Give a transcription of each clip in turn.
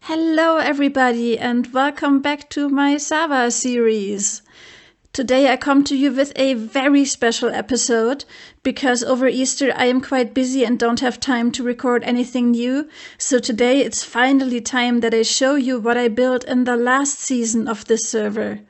Hello, everybody, and welcome back to my Zawa series. Today I come to you with a very special episode because over Easter I am quite busy and don't have time to record anything new. So today it's finally time that I show you what I built in the last season of this server.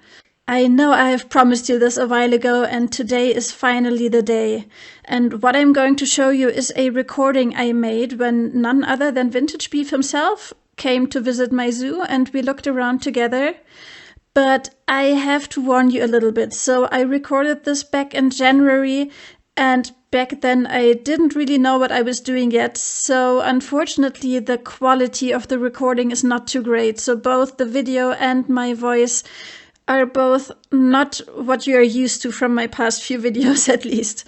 I know I have promised you this a while ago, and today is finally the day. And what I'm going to show you is a recording I made when none other than VintageBeef himself came to visit my zoo, and we looked around together. But I have to warn you a little bit. So I recorded this back in January, and back then I didn't really know what I was doing yet. So unfortunately, the quality of the recording is not too great. So both the video and my voice are both not what you are used to from my past few videos, at least.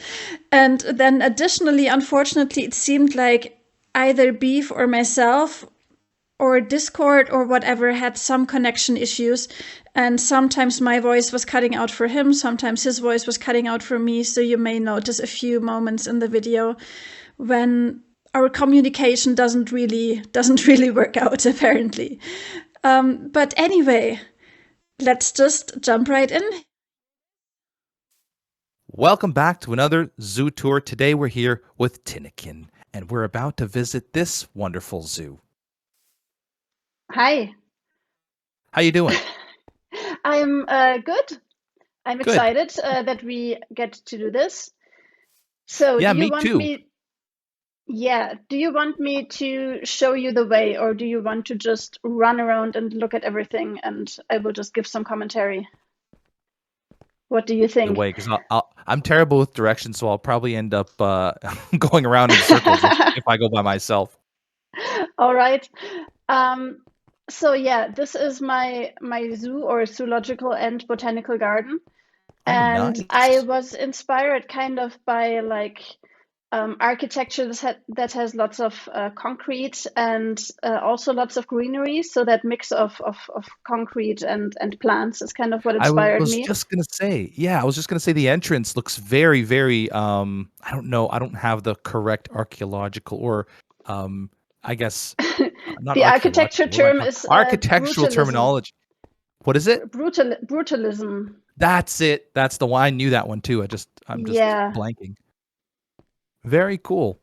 And then additionally, unfortunately, it seemed like either Beef or myself or Discord or whatever had some connection issues. And sometimes my voice was cutting out for him, sometimes his voice was cutting out for me. So you may notice a few moments in the video when our communication doesn't really work out, apparently. But anyway, let's just jump right in. Welcome back to another zoo tour. Today we're here with Tinnikin, and we're about to visit this wonderful zoo. Hi. How you doing? I'm good. I'm Good. excited that we get to do this. So Yeah, do you me want too. do you want me to show you the way, or do you want to just run around and look at everything and I will just give some commentary? What do you The think? way, because I'm terrible with directions, so I'll probably end up going around in circles if I go by myself. All right. So yeah, this is my zoo or zoological and botanical garden. Oh, And nice. I was inspired kind of by architecture that has lots of concrete and also lots of greenery. So that mix of concrete and plants is kind of what I inspired was me. just gonna say, the entrance looks very, very. I don't know. I don't have the correct archaeological or, I guess not The architecture archaeological. What am I term talking? is Architectural brutalism. terminology. What is it? Brutalism. That's it. That's the one. I knew that one too. I'm just Yeah, blanking. Very cool.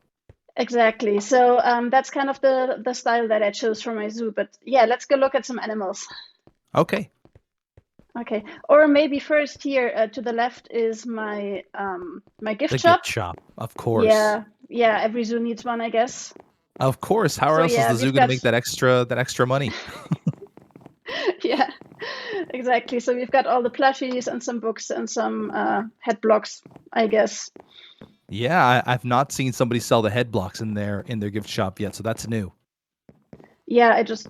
exactly. So that's kind of the style that I chose for my zoo. But yeah, let's go look at some animals. Okay. Okay, or maybe first here to the left is my my gift The shop. gift shop, of course. Yeah, every zoo needs one, I guess. Of course. How So else is yeah, the zoo we've going to got make that extra money? yeah, exactly. So we've got all the plushies and some books and some head blocks, I guess. Yeah, I've not seen somebody sell the head blocks in their gift shop yet, so that's new. Yeah, I just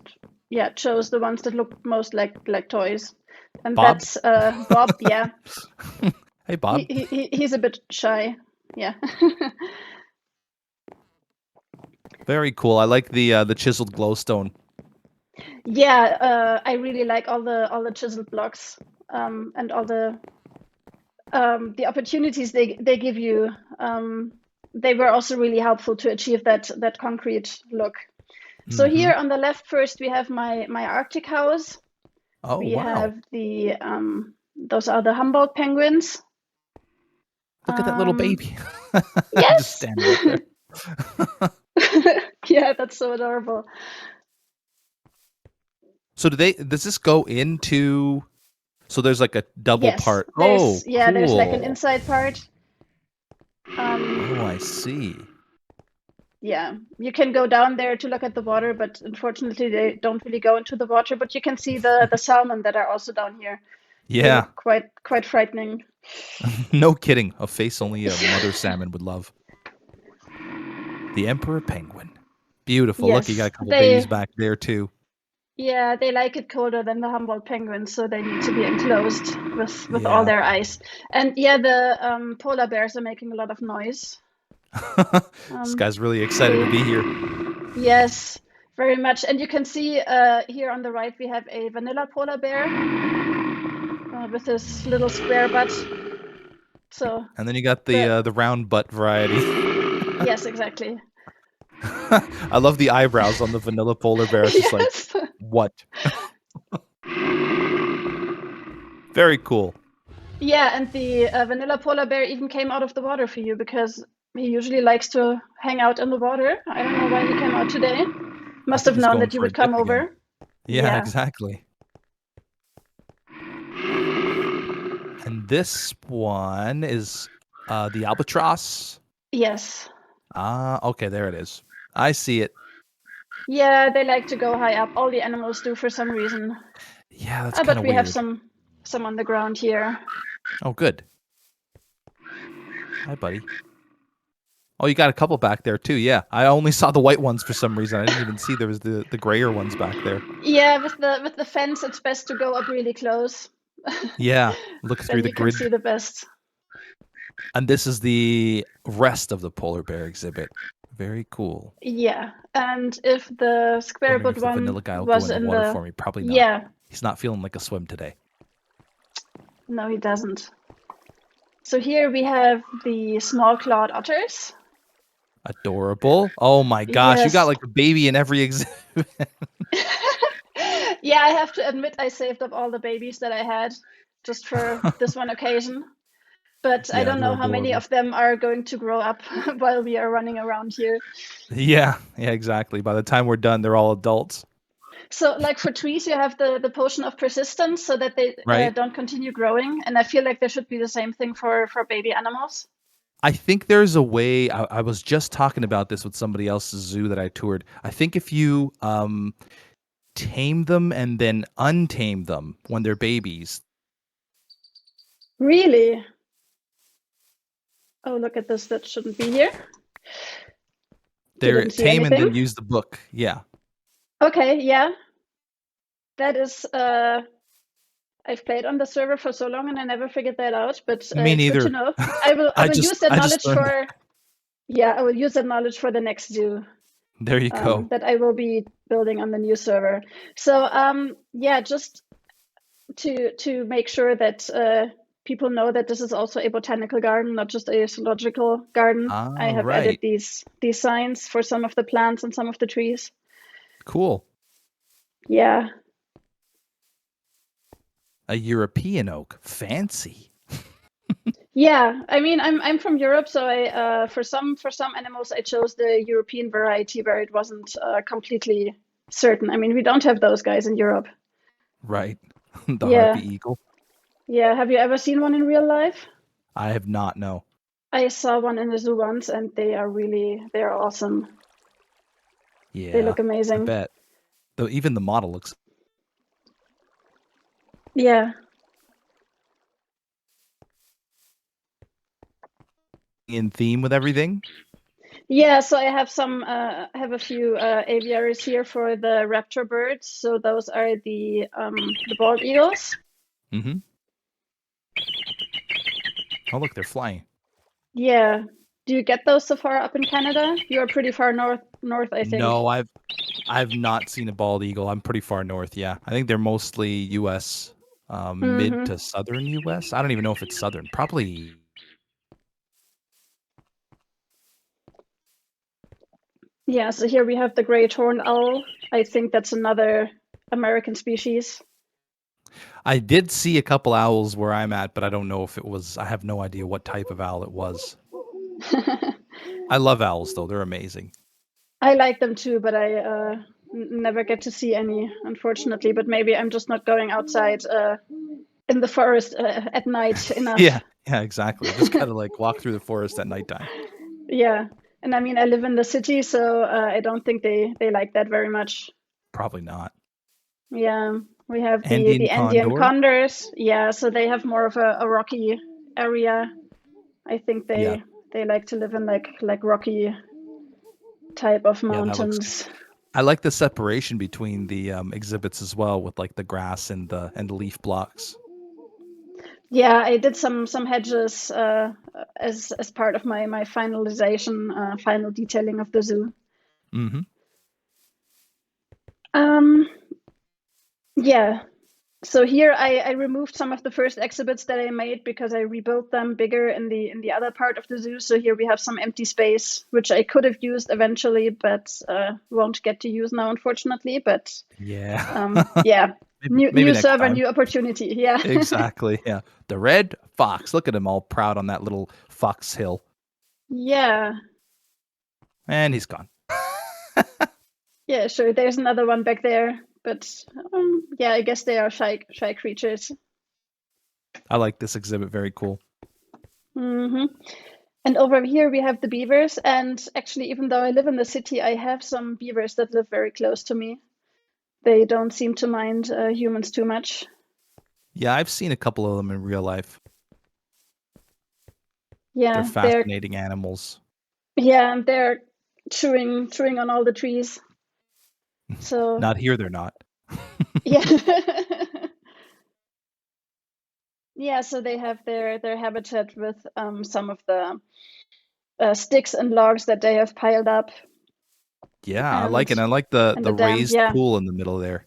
chose the ones that look most like toys. And Bob? that's Bob, yeah. Hey, Bob. He's a bit shy. Yeah. Very cool. I like the chiseled glowstone. Yeah, I really like all the chiseled blocks and all the opportunities they give you. They were also really helpful to achieve that concrete look. So here on the left, first we have my Arctic house. Oh, We wow. have the those are the Humboldt penguins. Look at that little baby. Yes. Just standing right there. Yeah, that's so adorable. So does this go into, so there's like a double Yes, part. there's Oh, yeah, there's like an cool. inside part. Oh, I see. Yeah, you can go down there to look at the water, but unfortunately they don't really go into the water. But you can see the salmon that are also down here. They Yeah. look quite frightening. No kidding. A face only a mother salmon would love. The emperor penguin. Beautiful. Look, you got a couple babies back there too. Yeah, they like it colder than the Humboldt penguins, so they need to be enclosed with all Yeah. their ice. And yeah, the polar bears are making a lot of noise. This guy's really excited to be here. Yes, very much. And you can see here on the right we have a vanilla polar bear with his little square butt. So. And then you got the round butt variety. Yes, exactly. I love the eyebrows on the vanilla polar bear. It's just like, What? Very cool. Yeah, and the vanilla polar bear even came out of the water for you because he usually likes to hang out in the water. I don't know why he came out today. I Must think have he's known going that you for a would come dip again. over. Yeah, Yeah. exactly. And this one is the Albatross. Yes. Okay, there it is. I see it. Yeah, they like to go high up. All the animals do for some reason. Yeah, that's kind But of we have weird. some on the ground here. Oh, good. Hi, buddy. Oh, you got a couple back there too. Yeah, I only saw the white ones for some reason. I didn't even see there was the grayer ones back there. Yeah, with the fence, it's best to go up really close. Yeah, look through Then the you can grid. see the best. And this is the rest of the polar bear exhibit. Very cool. Yeah, and if the square Wondering boot if the one vanilla guy will go was in the in water the for me. Probably not. yeah, He's not feeling like a swim today. no, he doesn't. So here we have the small clawed otters. Adorable. Oh my gosh, you got Yes. like a baby in every exhibit. Yeah, I have to admit I saved up all the babies that I had just for this one occasion. But I Yeah, don't they're know how many adorable. of them are going to grow up while we are running around here. Yeah, exactly. By the time we're done, they're all adults, So, like for trees, you have the potion of persistence so that they right? don't continue growing. And I feel like there should be the same thing for baby animals. I think there's a way. I was just talking about this with somebody else's zoo that I toured. I think if you tame them and then untame them when they're babies, Really? Oh, look at this. That shouldn't be here. You they're didn't see tame and anything? then use the book. Yeah. Okay, yeah. That is, I've played on the server for so long and I never figured that out, but Me it's good to neither. know. I will use that I just knowledge learned that. for, yeah, I will use that knowledge for the next zoo There you go. that I will be building on the new server. So, yeah, just to make sure that people know that this is also a botanical garden, not just a zoological garden. I have added Right. these signs for some of the plants and some of the trees. Cool. Yeah. A European oak. Fancy. Yeah, I mean, I'm from Europe, so I for some animals I chose the European variety where it wasn't completely certain. I mean, we don't have those guys in Europe. Right. The Yeah, harpy eagle. yeah. Have you ever seen one in real life? I have not, no. I saw one in the zoo once, and they're awesome. They Yeah, look I amazing. bet. Though even the model looks Yeah. in theme with everything. Yeah, so I have a few aviaries here for the raptor birds. So those are the bald eagles. Mm-hmm. Oh, look, they're flying. Yeah. Do you get those so far up in Canada? You are pretty far north, I think. No, I've not seen a bald eagle. I'm pretty far north. Yeah, I think they're mostly U.S. Mid Mm-hmm. to southern U.S. I don't even know if it's southern. Probably. Yeah, so here we have the great horned owl. I think that's another American species. I did see a couple owls where I'm at, but I don't know if it was. I have no idea what type of owl it was. I love owls though; they're amazing. I like them too, but I never get to see any, unfortunately. But maybe I'm just not going outside in the forest at night enough. Yeah, exactly. Just kind of like walk through the forest at nighttime. Yeah, and I mean, I live in the city, so I don't think they like that very much. Probably not. Yeah, we have Andean the Andean condor. condors. Yeah, so they have more of a rocky area. I think Yeah, they like to live in like rocky type of yeah, that looks. mountains. I like the separation between the exhibits as well, with like the grass and the leaf blocks. Yeah, I did some hedges as part of my finalization, final detailing of the zoo. Mm-hmm. Um, yeah. So here I removed some of the first exhibits that I made because I rebuilt them bigger in the other part of the zoo. So here we have some empty space, which I could have used eventually, but won't get to use now, unfortunately. But Yeah. yeah, Maybe new next server, time. new opportunity. Yeah. Exactly. Yeah. The red fox. Look at him all proud on that little fox hill. Yeah. And he's gone. Yeah, sure. There's another one back there, but yeah, I guess they are shy creatures. I like this exhibit. Very cool. Hmm. And over here we have the beavers. And actually, even though I live in the city, I have some beavers that live very close to me. They don't seem to mind humans too much. Yeah, I've seen a couple of them in real life. They're Yeah, fascinating animals. they're chewing on all the trees. So Not here, they're not. yeah. Yeah, so they have their habitat with some of the sticks and logs that they have piled up. Yeah, I like it. And I like the the dam, raised yeah. pool in the middle there.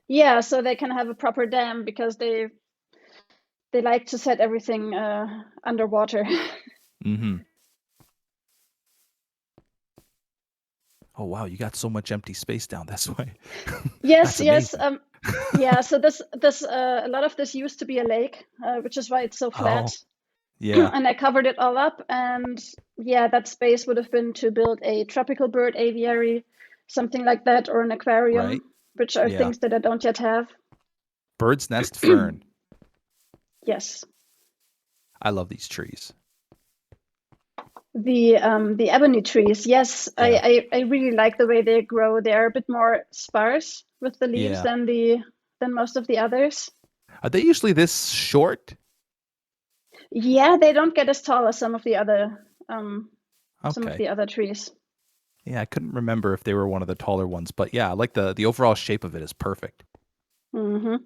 Yeah, so they can have a proper dam because they like to set everything underwater. Mm-hmm. Oh wow, you got so much empty space down this way. Yes, That's amazing. yeah. So this a lot of this used to be a lake, which is why it's so flat. Oh, yeah, And I covered it all up, and yeah, that space would have been to build a tropical bird aviary, something like that, or an right. aquarium, which are Yeah. things that I don't yet have. Bird's nest fern. Yes. I love these trees. The ebony trees, yes, Yeah. I really like the way they grow. They are a bit more sparse with the leaves Yeah. than most of the others. Are they usually this short? Yeah, they don't get as tall as some of the Okay. other trees. Yeah, I couldn't remember if they were one of the taller ones, but yeah, I like the overall shape of it is perfect. Hmm.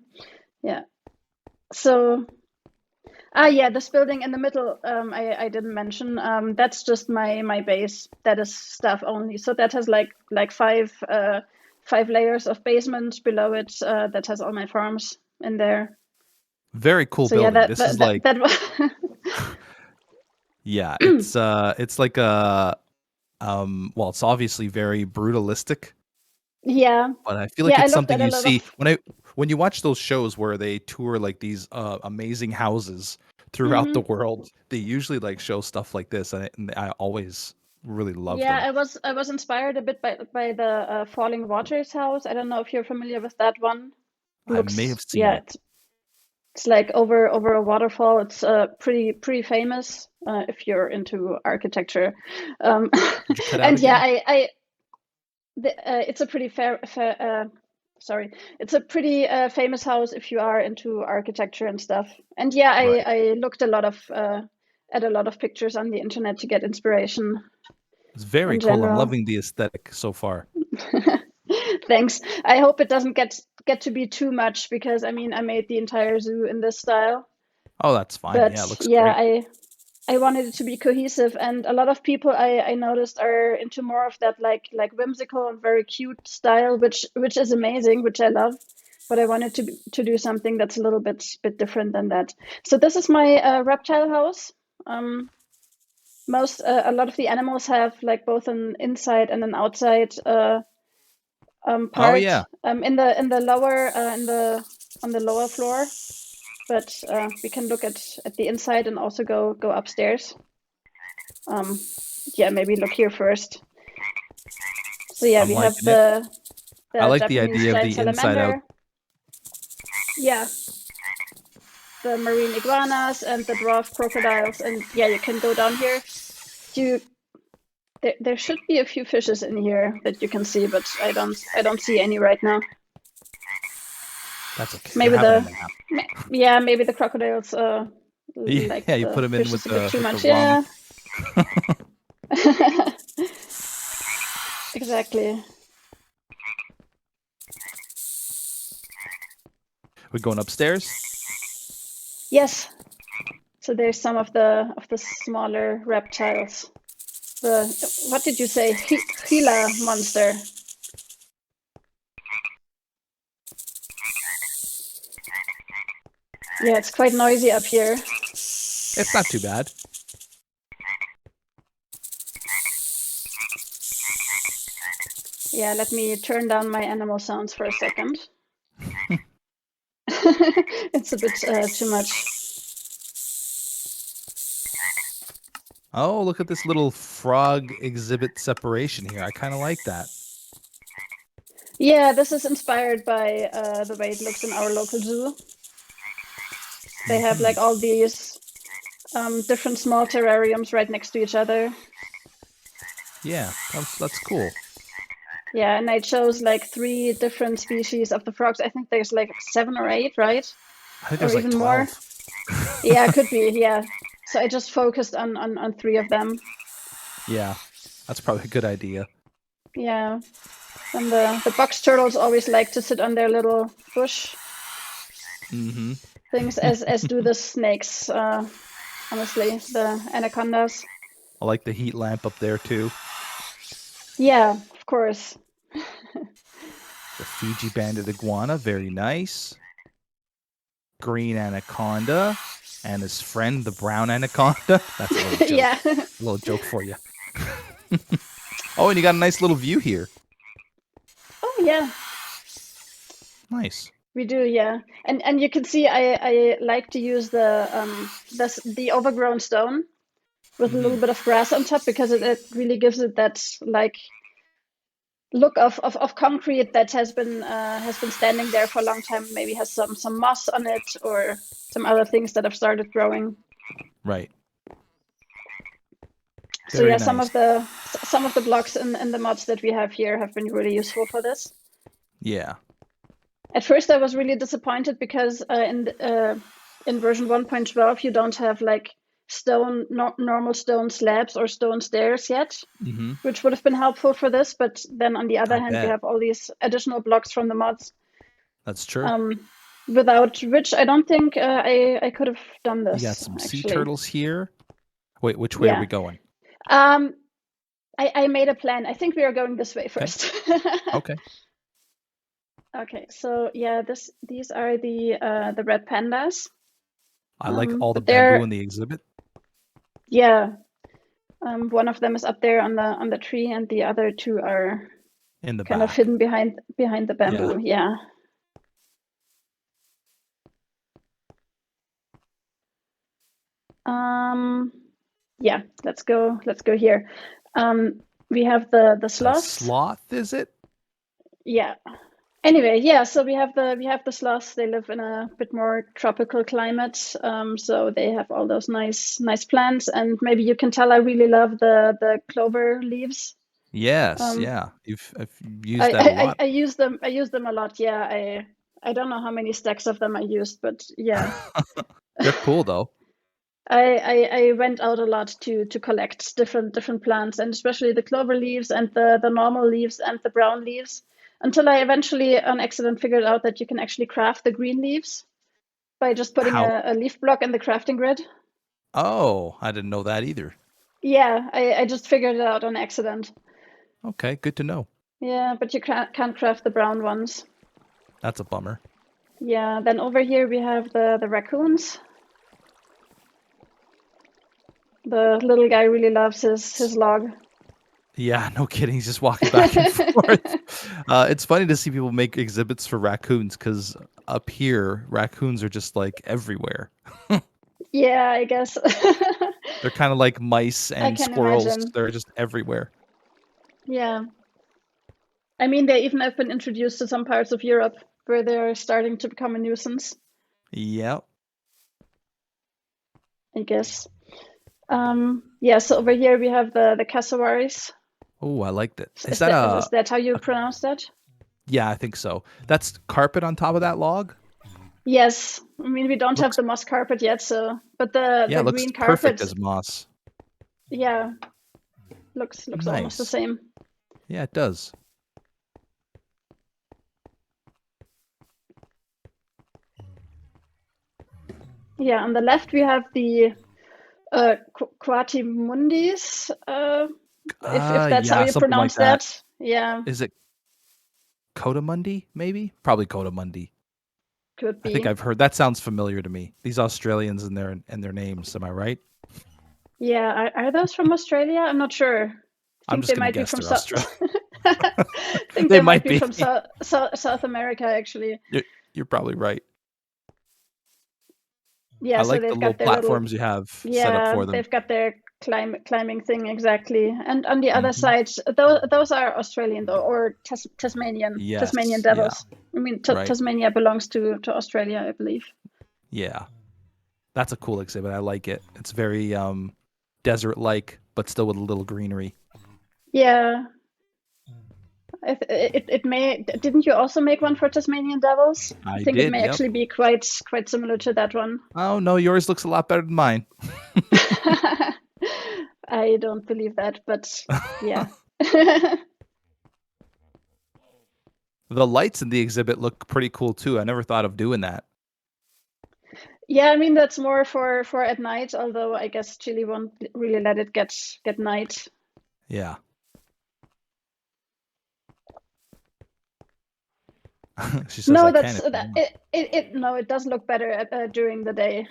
Yeah. So, yeah, this building in the middle, I didn't mention. That's just my base. That is staff only. So that has like five layers of basement below it. That has all my farms in there. Very cool So yeah, building. This is like that yeah, it's like a well, it's obviously very brutalistic, yeah, but I feel like yeah. I it's looked something at a you lot see of. when you watch those shows where they tour like these amazing houses throughout the Hmm. world. They usually like show stuff like this, and I always really love Yeah, them. I was inspired a bit by the Falling Waters house. I don't know if you're familiar with that one. I may Looks, have seen yeah, it. it's like over a waterfall. It's pretty famous if you're into architecture. Um, Could you cut out and yeah, again? it's a pretty sorry, it's a pretty famous house if you are into architecture and stuff. And yeah, Right. I looked a lot of at a lot of pictures on the internet to get inspiration It's very in cool. I'm general. loving the aesthetic so far. Thanks. I hope it doesn't get to be too much because I mean I made the entire zoo in this style. Oh, that's fine. Yeah, it But looks yeah, great. I wanted it to be cohesive, and a lot of people I noticed are into more of that like whimsical and very cute style, which is amazing, which I love. But I wanted to do something that's a little bit different than that. So this is my reptile house. Um, a lot of the animals have like both an inside and an outside Oh part yeah. in the lower in the on the lower floor. But we can look at the inside and also go upstairs. Um, yeah, maybe look here first. So yeah, I'm we have liking it. I the like the Japanese idea of giant the inside out. salamander. Yeah, the marine iguanas and the dwarf crocodiles. And yeah, you can go down here. You there should be a few fishes in here that you can see, but I don't see any right now. That's okay. They're Maybe having a the nap. yeah, maybe the crocodiles like Yeah, you put the them in fishes a bit too with the much. rum. Yeah. Exactly. We're going upstairs. Yes. So there's some of the smaller reptiles. The what did you say? Gila monster. Yeah, it's quite noisy up here. It's not too bad. Yeah, let me turn down my animal sounds for a second. It's a bit too much. Oh, look at this little frog exhibit separation here. I kind of like that. Yeah, this is inspired by the way it looks in our local zoo. They have like all these different small terrariums right next to each other. Yeah, that's cool. Yeah, and I chose like 3 different species of the frogs. I think there's like 7 or 8, right? I think Or there's like even 12. more. Yeah, could be. Yeah. So I just focused on 3 of them. Yeah, that's probably a good idea. Yeah. And the box turtles always like to sit on their little bush things, as do the snakes. Honestly, the anacondas. I like the heat lamp up there too. Yeah, of course. The Fiji banded iguana, very nice. Green anaconda, and his friend, the brown anaconda. That's a little joke. Yeah. A little joke for you. Oh, and you got a nice little view here. Oh yeah, Nice. we do. Yeah, and you can see I like to use the overgrown stone with a little bit of grass on top, because it really gives it that like look of concrete that has been standing there for a long time. Maybe has some moss on it or some other things that have started growing. Right. So Very yeah, nice. some of the blocks in the mods that we have here have been really useful for this. Yeah. At first, I was really disappointed because in version 1.12 you don't have like normal stone slabs or stone stairs yet, which would have been helpful for this. But then on the other I hand, we bet. have all these additional blocks from the mods. That's true. Without which I don't think I could have done You got this, some sea actually. turtles here. Wait, which way are Yeah. we going? I made a plan. I think we are going this way first. Okay. Okay, so yeah, these are the red pandas. I like all the But bamboo they're, in the exhibit. yeah, one of them is up there on the tree, and the other 2 are In the kind of back. hidden behind the bamboo. Yeah. Yeah, let's go here. We have the The sloths. sloth, is it? Yeah. Anyway, yeah, so we have the sloths. They live in a bit more tropical climate, so they have all those nice plants. And maybe you can tell I really love the clover leaves. Yes, Um, yeah. I've used that a lot. I use them. I use them a lot. Yeah, I don't know how many stacks of them I used, but yeah, They're cool though. I went out a lot to collect different plants, and especially the clover leaves and the normal leaves and the brown leaves, until I eventually on accident figured out that you can actually craft the green leaves by just putting How? a leaf block in the crafting grid. Oh, I didn't know that either. Yeah, I just figured it out on accident. Okay, good to know. Yeah, but you can't craft the brown ones. That's a bummer. Yeah, then over here we have the raccoons. The little guy really loves his log. Yeah, no kidding. He's just walking back and forth. It's funny to see people make exhibits for raccoons because up here, raccoons are just like everywhere. Yeah, I guess. They're kind of like mice I and can squirrels. imagine. They're just everywhere. Yeah. I mean, they even have been introduced to some parts of Europe where they're starting to become a nuisance, Yep. I guess. Yeah, so over here we have the cassowaries. Oh, I liked it. Is Is that that how you a? pronounce that? Yeah, I think so. That's carpet on top of that log. Yes. I mean, we don't have Looks the moss carpet yet, so but Yeah, the it looks green perfect carpet, as moss. yeah, looks almost the Nice. same. Yeah, it does. Yeah, on the left we have the Quatimundis, if that's how Yeah, you something like pronounce that. that. Yeah. Is it Cotamundi? Maybe, probably Cotamundi. Could I think be. I've heard that. Sounds familiar to me. These Australians and their names. Am I right? Yeah, are those from Australia? I'm not sure. I I'm think just they gonna might be guess from they're South. Australian. I think They they might might be be. from South America, actually. You're probably right. Yeah, I so like the they've little got their little. platforms you have set up Yeah, for them. they've got their climbing thing exactly. And on the other Hmm. side, those are Australian though, or Tasmanian Yes. Yeah. devils. I mean, Right. Tasmania belongs to Australia, I believe. Yeah. That's a cool exhibit. I like it. It's very desert-like, but still with a little greenery. Yeah, it may. Didn't you also make one for Tasmanian devils? I I think it did. may Yep. actually be quite similar to that one. Oh no, yours looks a lot better than mine. I don't believe that, but yeah. The lights in the exhibit look pretty cool too. I never thought of doing that. Yeah, I mean that's more for at night, although I guess Chile won't really let it get night. Yeah. She says No, I can that's if you that want. it no, it does look better during the day.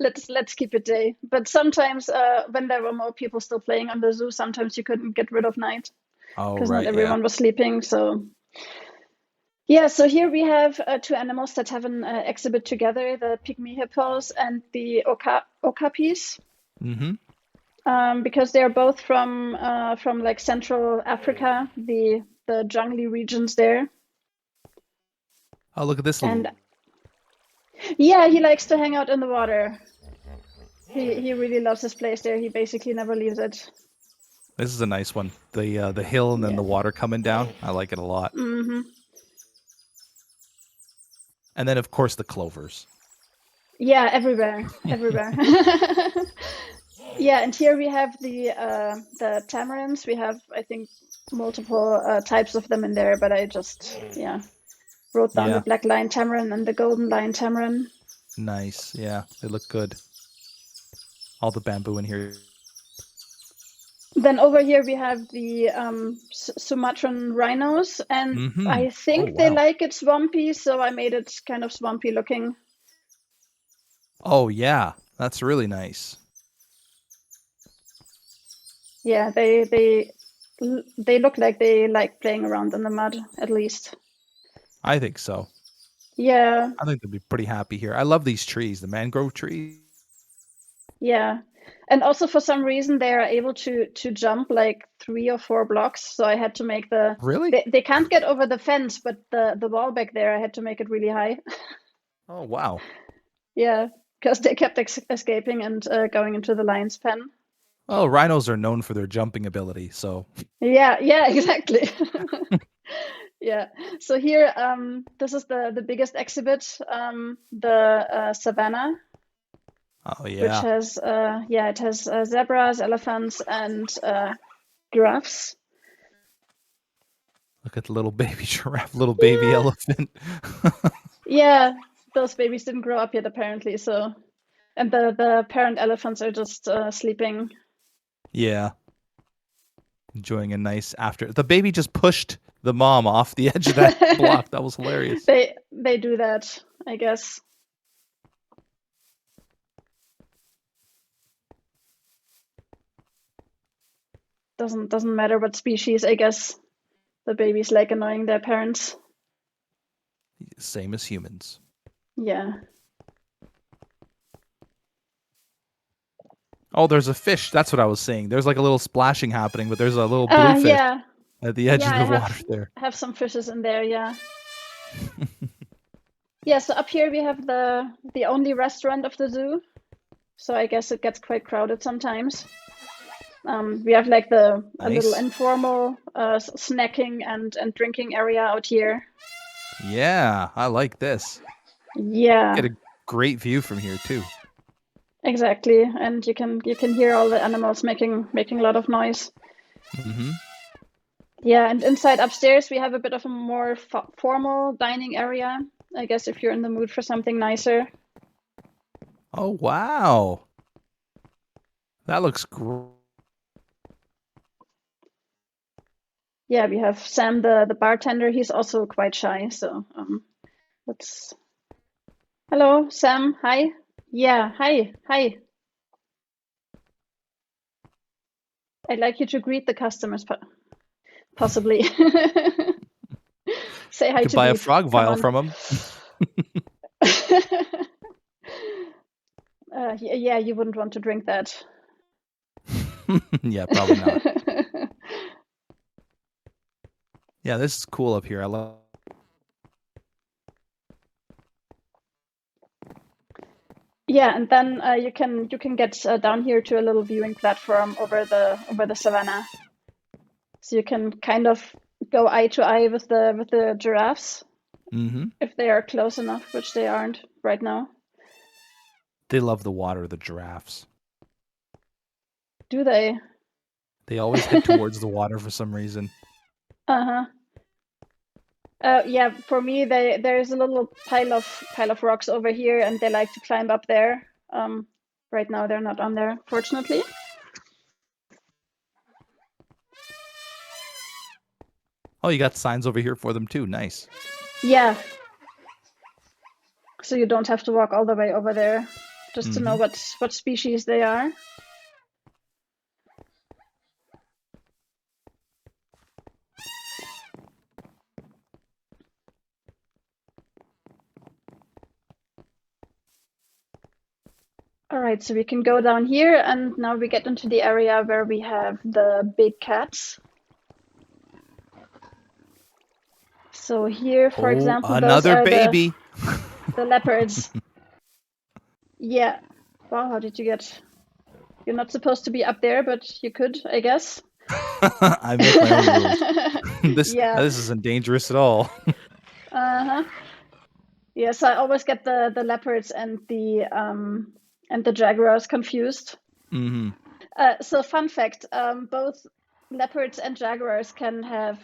Let's keep it day. But sometimes when there were more people still playing on the zoo, sometimes you couldn't get rid of night Oh because not right, yeah. everyone was sleeping. So yeah, so here we have two animals that have an exhibit together, the pygmy hippos and the okapis. Mm-hmm. Because they're both from like Central Africa, the jungly regions there. Oh, look at this little. And yeah, he likes to hang out in the water. He really loves his place there. He basically never leaves it. This is a nice one. The hill and then Yeah. the water coming down. I like it a lot. Hmm. And then of course the clovers. Yeah, everywhere, everywhere. Yeah, and here we have the tamarins. We have, I think, multiple types of them in there, but I just wrote down the Yeah. black lion tamarin and the golden lion tamarin. Nice. Yeah. They look good. All the bamboo in here. Then over here we have the Sumatran rhinos, and Mm-hmm. I Oh think they wow. like it swampy, so I made it kind of swampy looking. Oh yeah. That's really nice. Yeah, they look like they like playing around in the mud, at least. I think so. Yeah, I think they'll be pretty happy here. I love these trees, the mangrove trees. yeah. And also for some reason they are able to jump like 3 or 4 blocks, so I had to make Really? they can't get over the fence, but the wall back there I had to make it really high. Oh wow. Yeah, because they kept escaping and going into the lion's pen. Well, rhinos are known for their jumping ability, so Yeah, exactly. Yeah. So here, this is the biggest exhibit, the Savannah, oh which yeah. has it has zebras, elephants, and giraffes. Look at the little baby giraffe, little baby Yeah, elephant. yeah. Those babies didn't grow up yet, apparently. So, and the parent elephants are just sleeping. Yeah. Enjoying a nice after. The baby just pushed the mom off the edge of that block. That was hilarious. They do that, I guess. Doesn't matter what species, I guess. The babies like annoying their parents. Same as humans. Yeah. Oh, there's a fish. That's what I was saying. There's like a little splashing happening, but there's a little blue fish Yeah. at the edge Yeah, of I the water there. have some fishes in there, yeah. Yeah, so up here we have the only restaurant of the zoo. So I guess it gets quite crowded sometimes. We have like a little Nice. informal snacking and drinking area out here. Yeah, I like this. Yeah, Get a great view from here too. exactly. And you can hear all the animals making a lot of noise. Hmm. Yeah, and inside upstairs we have a bit of a more formal dining area. I guess if you're in the mood for something nicer. Oh wow, that looks great. Yeah, we have Sam, the bartender. He's also quite shy, so let's Hello, Sam. Hi. Yeah, hi. Hi. I'd like you to greet the customers, possibly. Say You hi could to buy a Beef. frog Come vial on. from him. Yeah, you wouldn't want to drink that. Yeah, probably not. Yeah, this is cool up here. I love. Yeah, and then you can get down here to a little viewing platform over the savannah, so you can kind of go eye to eye with the giraffes if they are close enough, which they aren't right now. They love the water, the giraffes. Do they? They always head towards the water for some reason. Uh-huh. Yeah, for me, there's a little pile of rocks over here, and they like to climb up there. Right now they're not on there, fortunately. Oh, you got signs over here for them too. Nice. Yeah, so you don't have to walk all the way over there just to know what species they are. All right, so we can go down here, and now we get into the area where we have the big cats. So here, for example, those another are baby. the leopards. Yeah. Wow, how did you get? You're not supposed to be up there, but you could, I guess. I make my own rules. This Yeah. this isn't dangerous at all. Uh-huh. Yes, I always get the leopards and the jaguars confused. So fun fact, both leopards and jaguars can have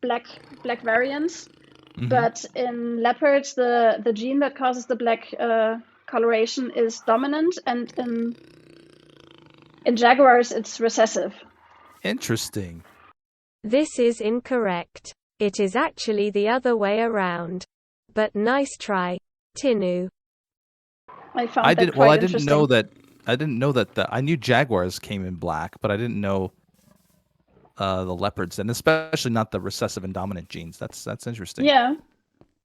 black variants, but in leopards the gene that causes the black coloration is dominant, and in jaguars it's recessive. Interesting. This is incorrect. It is actually the other way around. But nice try, Tinu. I found that quite interesting. I didn't know that I knew jaguars came in black, but I didn't know the leopards, and especially not the recessive and dominant genes. That's interesting. Yeah,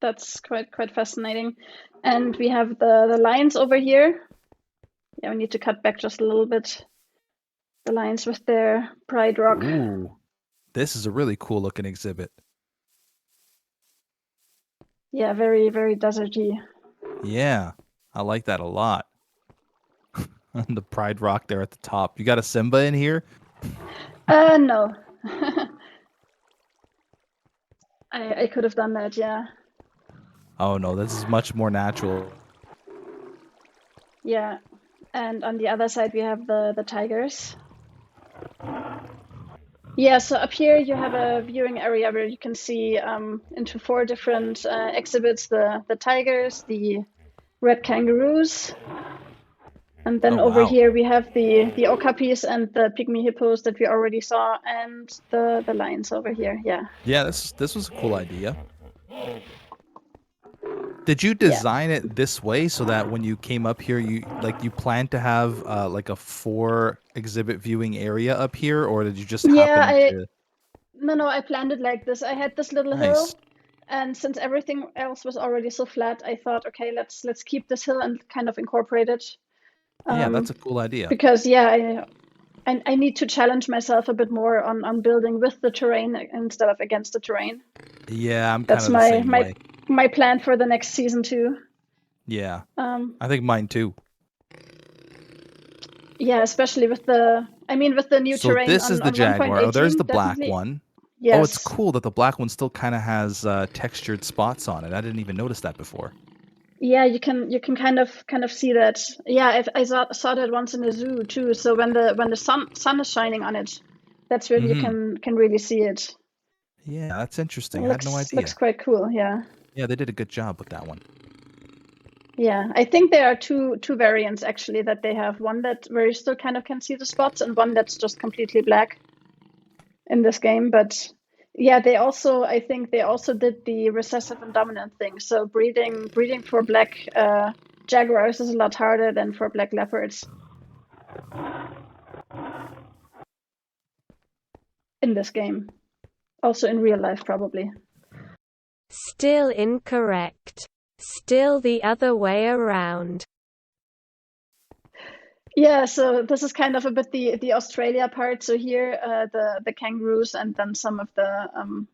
that's quite fascinating. And we have the lions over here. Yeah, we need to cut back just a little bit. The lions with their pride rock. Ooh, this is a really cool looking exhibit. Yeah, very, very deserty. Yeah, I like that a lot. The Pride Rock there at the top. You got a Simba in here? No. I could have done that, yeah. Oh no, this is much more natural. Yeah. And on the other side we have the tigers. Yeah, so up here you have a viewing area where you can see into 4 different exhibits: the tigers, the red kangaroos, and then over here we have the okapis and the pygmy hippos that we already saw, and the lions over here. Yeah. Yeah, this was a cool idea. Did you Yeah. design it this way so that when you came up here, you planned to have like a 4 exhibit viewing area up here, or did you just Yeah, happen to? no, I planned it like this. I had this little hill, Nice. and since everything else was already so flat, I thought, okay, let's keep this hill and kind of incorporate it. Yeah, that's a cool idea. Because yeah, I need to challenge myself a bit more on building with the terrain instead of against the terrain. Yeah, I'm kind That's of the same way. my plan for the next season too. Yeah. I think mine too. Yeah, especially with the new So terrain this on is the 1.18. Jaguar. Oh, there's the black definitely. one. Yes. Oh, it's cool that the black one still kind of has textured spots on it. I didn't even notice that before. Yeah, you can kind of see that. Yeah, I saw that once in a zoo too. So when the sun is shining on it, that's where you can really see it. Yeah, that's interesting. It I had no idea. looks quite cool. Yeah. Yeah, they did a good job with that one. Yeah, I think there are two variants actually that they have. One where you still kind of can see the spots, and one that's just completely black in this game. But Yeah, I think they also did the recessive and dominant thing. So breeding for black jaguars is a lot harder than for black leopards in this game. Also in real life, probably. Still incorrect. Still the other way around. Yeah, so this is kind of a bit the Australia part. So here, the kangaroos and then some of the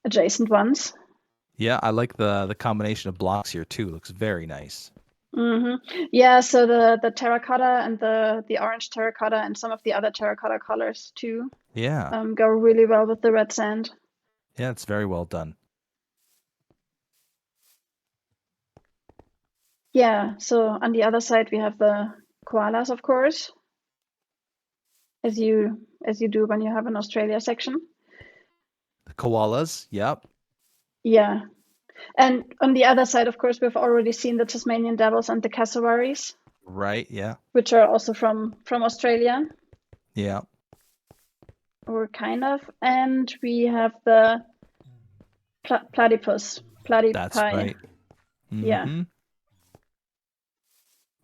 adjacent ones. Yeah, I like the combination of blocks here too. Looks very nice. Yeah, so the terracotta and the orange terracotta and some of the other terracotta colors too Yeah. go really well with the red sand. Yeah, it's very well done. Yeah, so on the other side we have the koalas, of course, as you do when you have an Australia section. The koalas, yep. Yeah. And on the other side, of course, we've already seen the Tasmanian devils and the cassowaries, Right, yeah. which are also from Australia, Yeah. or kind of. And we have the platypus, platypi. That's right. Yeah. Mm-hmm.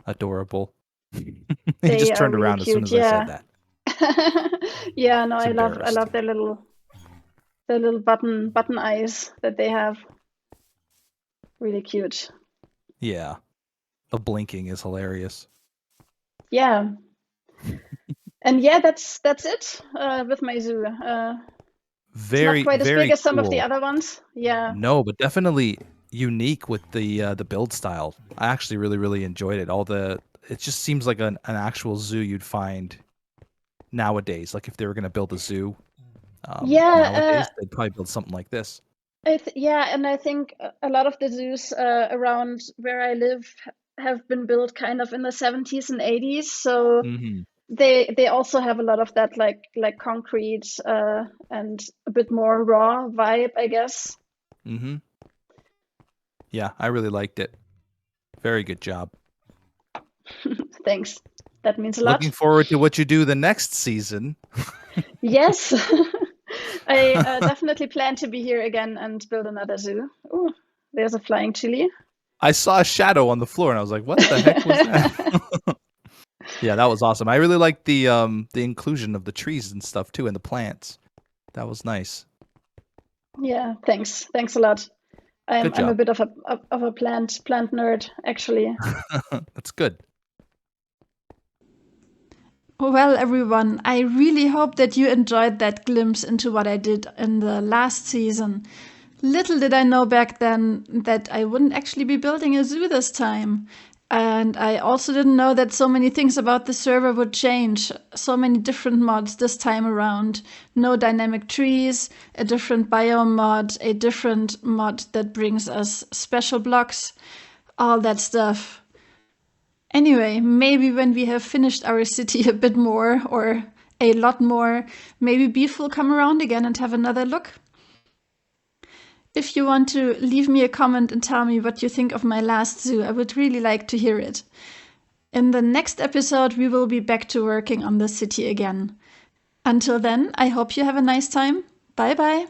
Adorable. He They just are turned really around as soon cute, as I said that. Yeah, no, He's I embarrassed. love their little button eyes that they have. Really cute. Yeah. The blinking is hilarious. Yeah. And yeah, that's it with my zoo. Very, it's not quite as big very as some of the cool. other ones. Yeah. No, but definitely unique with the build style. I actually really, really enjoyed it. It just seems like an actual zoo you'd find nowadays. Like if they were going to build a zoo nowadays, they'd probably build something like this. Yeah, and I think a lot of the zoos around where I live have been built kind of in the 70s and 80s. So Mm-hmm. they also have a lot of that like concrete and a bit more raw vibe, I guess. Mm-hmm. Yeah, I really liked it. Very good job. Thanks. That means a lot. Looking forward to what you do the next season. Yes. I definitely plan to be here again and build another zoo. Ooh, there's a flying chili. I saw a shadow on the floor and I was like, what the heck was that? Yeah, that was awesome. I really liked the inclusion of the trees and stuff too and the plants. That was nice. Yeah, thanks a lot. Good I'm a job. bit of a plant nerd, actually. That's good. Well, everyone, I really hope that you enjoyed that glimpse into what I did in the last season. Little did I know back then that I wouldn't actually be building a zoo this time. And I also didn't know that so many things about the server would change. So many different mods this time around. No dynamic trees, a different biome mod, a different mod that brings us special blocks, all that stuff. Anyway, maybe when we have finished our city a bit more, or a lot more, maybe Beef will come around again and have another look. If you want to leave me a comment and tell me what you think of my last zoo, I would really like to hear it. In the next episode, we will be back to working on the city again. Until then, I hope you have a nice time. Bye bye.